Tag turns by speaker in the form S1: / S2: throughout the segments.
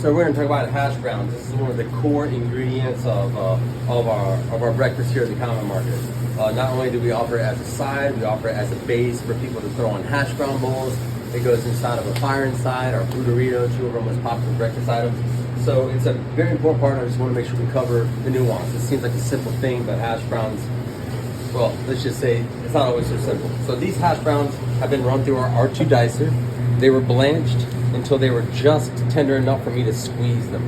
S1: So we're going to talk about hash browns. This is one of the core ingredients of our breakfast here at the Common Market. Not only do we offer it as a side, we offer it as a base for people to throw on hash brown bowls. It goes inside of a fire inside, our Foodorito, two of our most popular breakfast items. So it's a very important part. I just want to make sure we cover the nuance. It seems like a simple thing, but hash browns, well, let's just say it's not always so simple. So these hash browns have been run through our R2 dicer. They were blanched until they were just tender enough for me to squeeze them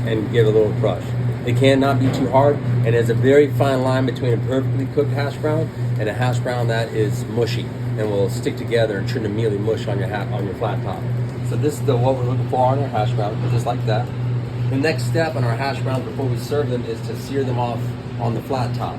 S1: and give a little crush. They cannot be too hard, and there's a very fine line between a perfectly cooked hash brown and a hash brown that is mushy and will stick together and turn to mealy mush on your flat top. So this is what we're looking for on our hash brown, just like that. The next step on our hash browns before we serve them is to sear them off on the flat top.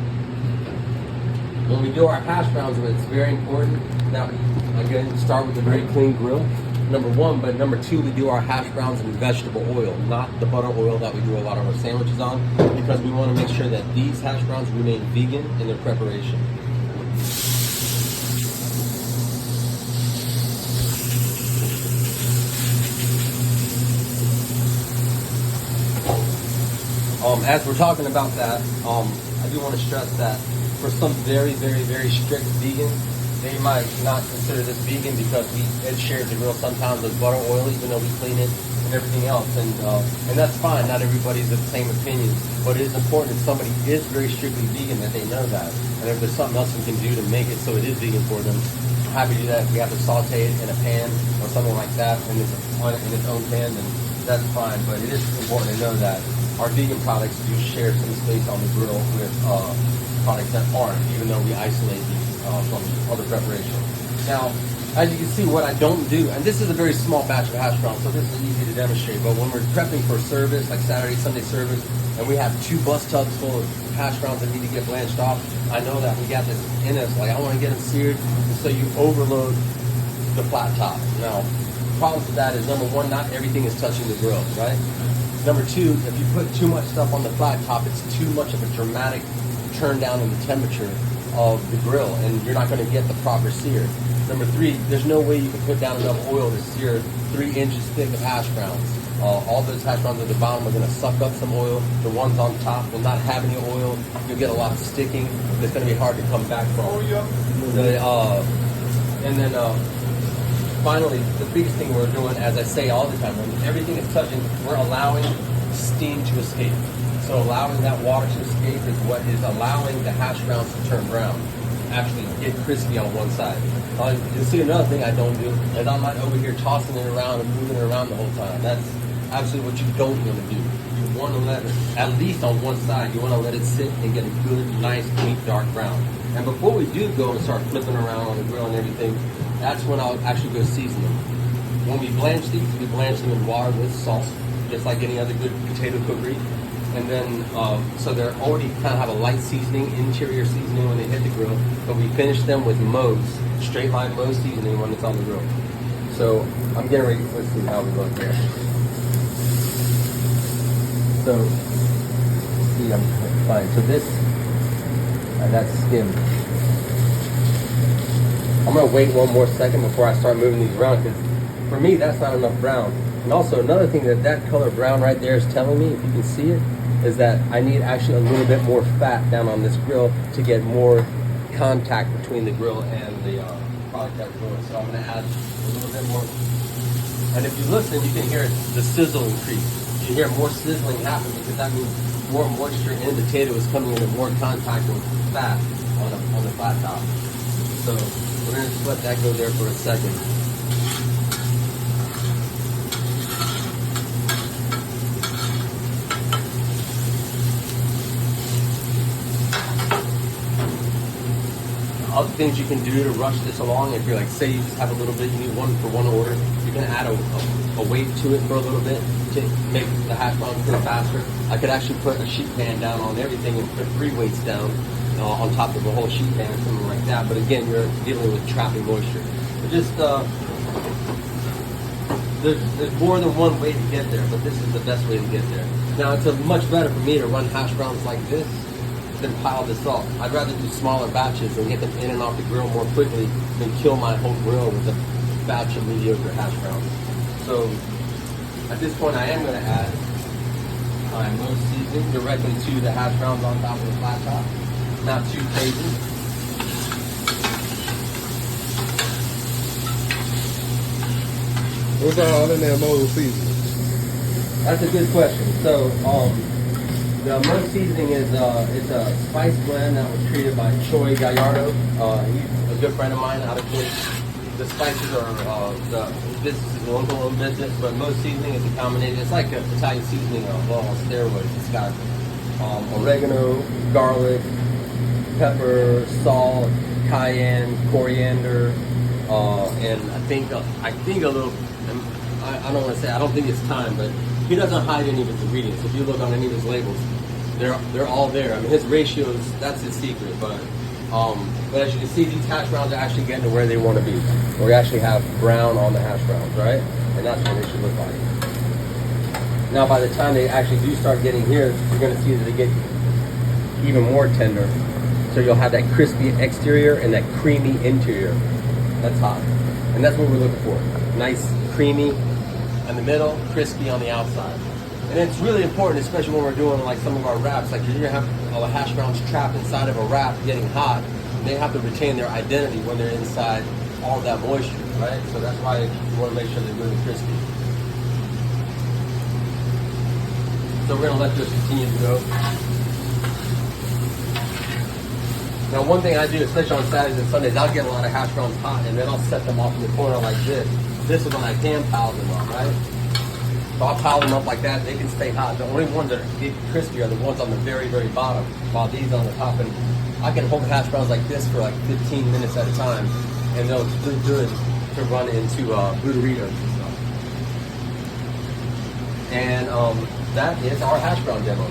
S1: When we do our hash browns, it's very important that we, again, start with a very clean grill, number one, but number two, we do our hash browns in vegetable oil, not the butter oil that we do a lot of our sandwiches on, because we want to make sure that these hash browns remain vegan in their preparation. As we're talking about that, I do want to stress that for some very, very, very strict vegans, they might not consider this vegan because it shares the grill sometimes with butter oil, even though we clean it and everything else. And that's fine. Not everybody's of the same opinion, but it is important if somebody is very strictly vegan that they know that. And if there's something else we can do to make it so it is vegan for them, I'm happy to do that. If we have to saute it in a pan or something like that in its own pan, then that's fine. But it is important to know that our vegan products do share some space on the grill with products that aren't, even though we isolate these from other preparation. Now, as you can see, what I don't do, and this is a very small batch of hash browns, so this is easy to demonstrate, but when we're prepping for service, like Saturday, Sunday service, and we have 2 bus tubs full of hash browns that need to get blanched off, I know that we got this in us, like I want to get them seared, and so you overload the flat top. Now, the problem with that is, number one, not everything is touching the grill, right? Number two, if you put too much stuff on the flat top, it's too much of a dramatic turn down in the temperature of the grill, and you're not going to get the proper sear. Number three, there's no way you can put down enough oil to sear 3 inches thick of hash browns. All those hash browns at the bottom are going to suck up some oil. The ones on top will not have any oil. You'll get a lot of sticking. It's going to be hard to come back from. Finally, the biggest thing we're doing, as I say all the time, when everything is touching, we're allowing steam to escape. So allowing that water to escape is what is allowing the hash browns to turn brown, actually get crispy on one side. You'll see another thing I don't do is I'm not over here tossing it around and moving it around the whole time. That's absolutely what you don't want to do. You want to let it, at least on one side, you want to let it sit and get a good, nice, deep, dark brown. And before we do go and start flipping around on the grill and everything, that's when I'll actually go season them. When we blanch these, we blanch them in water with salt, just like any other good potato cookery. And then, so they're already kind of have a light seasoning, interior seasoning when they hit the grill, but we finish them with Moe's, straight line Moe's seasoning when it's on the grill. So I'm getting ready, let's see how we look here. So, see, I'm fine. So this, that's skimmed. I'm gonna wait one more second before I start moving these around, because for me, that's not enough brown. And also another thing that color brown right there is telling me, if you can see it, is that I need actually a little bit more fat down on this grill to get more contact between the grill and the product that we're doing. So I'm gonna add a little bit more. And if you listen, you can hear the sizzle increase. You hear more sizzling happen because that means more moisture in the potato is coming into more contact with fat on the flat top. So we're gonna just let that go there for a second. Other things you can do to rush this along, if you're like, say you just have a little bit, you need one for one order, you can add a weight to it for a little bit to make the hash brown go faster. I could actually put a sheet pan down on everything and put 3 weights down on top of a whole sheet pan or something like that. But again, you're dealing with trapping moisture. But just, there's more than one way to get there, but this is the best way to get there. Now, it's much better for me to run hash browns like this than pile this up. I'd rather do smaller batches and get them in and off the grill more quickly than kill my whole grill with a batch of mediocre hash browns. So At this point, I am going to add my most seasoning directly to the hash browns on top of the flat top. Not too crazy.
S2: What's all in that mold seasoning?
S1: That's a good question. So, the most seasoning is it's a spice blend that was created by Choi Gallardo. He's a good friend of mine out of Kuwait. The spices are the business is a local-owned business, but most seasoning is a combination. It's like an Italian seasoning on steroids. It's got oregano, garlic, pepper, salt, cayenne, coriander, and I think a little. I don't want to say I don't think it's thyme, but he doesn't hide any of his ingredients. If you look on any of his labels, they're all there. I mean, his ratios, that's his secret. But as you can see, these hash browns are actually getting to where they want to be. We actually have brown on the hash browns, right? And that's what they should look like. Now, by the time they actually do start getting here, you're going to see that they get even more tender. So you'll have that crispy exterior and that creamy interior. That's hot. And that's what we're looking for. Nice, creamy in the middle, crispy on the outside. And it's really important, especially when we're doing like some of our wraps, like you're gonna have all the hash browns trapped inside of a wrap getting hot. And they have to retain their identity when they're inside all that moisture, right? So that's why you wanna make sure they're really crispy. So we're gonna let this continue to go. Now, one thing I do, especially on Saturdays and Sundays, I'll get a lot of hash browns hot, and then I'll set them off in the corner like this. This is when I hand pile them up, right? So I'll pile them up like that. They can stay hot. The only ones that get crispy are the ones on the very, very bottom, while these on the top. And I can hold hash browns like this for like 15 minutes at a time, and they'll do good to run into burritos and stuff. And that is our hash brown demo.